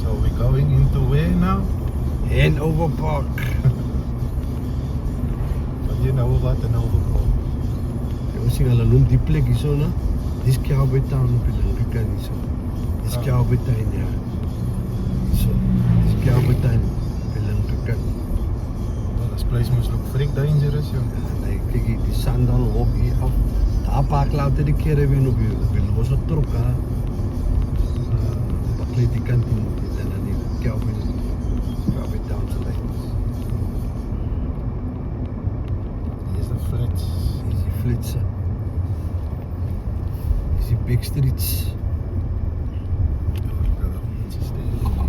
So we're going into where now? Hanover Park. Wat jy nou wat in Hanover? Ons sien hulle noem die plek hierso, né? Dis Cowboy Town op die linkerkant hierso. Dis Cowboy Town, ja. So, dis Cowboy Town op die linkerkant. Well, this place must look freak dangerous, joh. Nee, kyk hier, die sandal hok hier af. Daar park later die keer weer op die losse trok, hè. Baklet die kant in, en dan die Cowboy Town se lyn. Hier is die flits. Hier is die flitse. Hier is die big streets.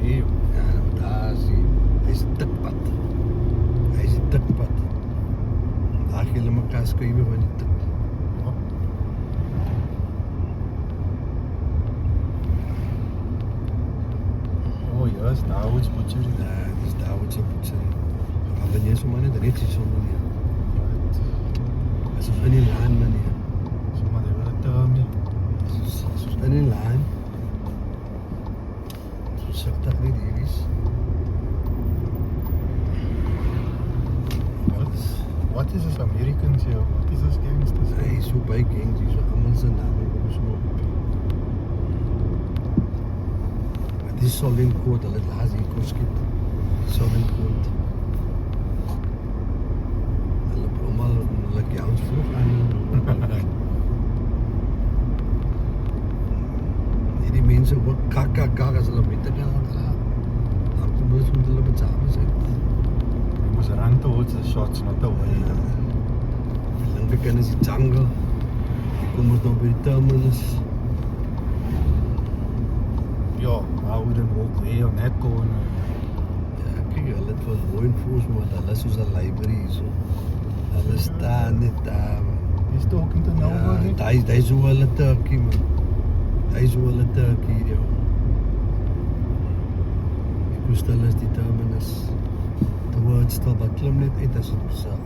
Hier, Ja, daar is die, hy is die tikpad. Hy is die tikpad. Daar gee hulle mekaar skuiwe van die tik. Oh ja, is Dawood's Butchery. Ja, dis Dawood's Butchery. Maar wanneer so maar net reeds is onder nie. As ons in die laan meneer. So maar die wat term nie. As ons in die laan. So sigtig nie hier is. What is this Americans here? What is this gangsters? Hy is so baie gangs, hier so almal se name kom so op. Maar dis Solent Court, hulle het laas hier kon skiet. Solent Court. Hulle almal hulle gangs vroeg aan. Die mense ook KKK as hulle weet dit gaan. Dan kom ons met hulle besamen zijn. We must run towards the shots, not away. Linkerkant is die jungle. Hier kom ons nou by die terminus. Ja, Howden ook weer on that corner. Ja, kyk, hulle het wel mooi enforcement, hulle is soos 'n library hierso. Hulle staan net daar. He's talking to nobody. Ja, hy is hoe hulle turkie, man. Hy is hoe hulle turkie hier, joh. Die koestel is die terminus. The word still, but klim net uit as het self.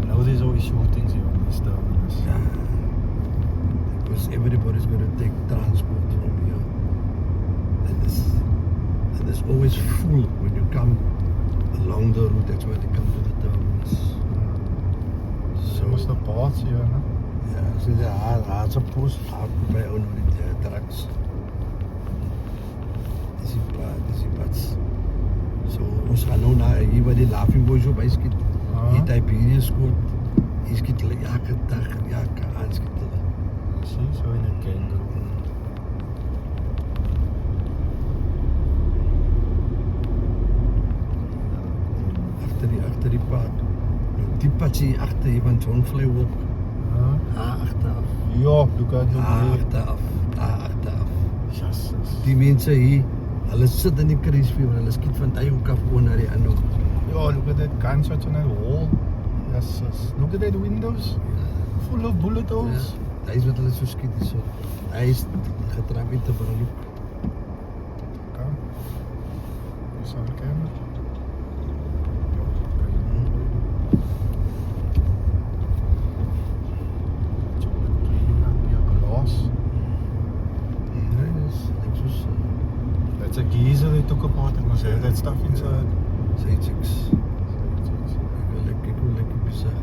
I know there's always shootings here on this terminus. Yeah. Because everybody's going to take transport from here. And it's always full when you come along the route. That's why they come to the terminus. So must have parts here, no? Yeah, so daar's 'n post by onder die trucks. Dis die pads. So ons gaan nou na hier by die Laughing Boys op skiet. Die Tiberius skoot. Hier skiet hulle elke dag, elke aand skiet hulle. See, so in a kangaroo. Agter die pad. Die pad sien agter hier van John Fly Walk. Agteraf. Ja, look at the Agteraf. Agteraf. Jesus. Die mense hier, hulle sit in die kruisvuur, hulle skiet van daai hoek af oor na die ander. Ja, look at that gunshots on that wall. Jesus. Look at that windows. Full of bullet holes. Daai is wat hulle so skiet hierso. Hy is getrap in te bring. Kom. Dis al camera. That's a geezer they took apart. It must have that stuff inside. Side chicks. Ek wil lekker besig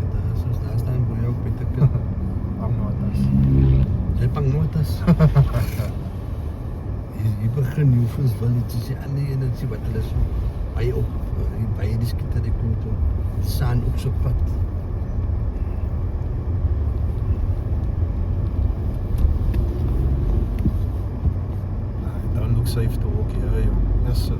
daar staan by jou met 'n kind. Pangnotas. Jy pangnotas. Jy begin nie hoeveel villages jy aan die energie wat hulle so baie op baie die skieter die kom toe. Saan op so pad. Don't look safe to walk here, joh. Yes.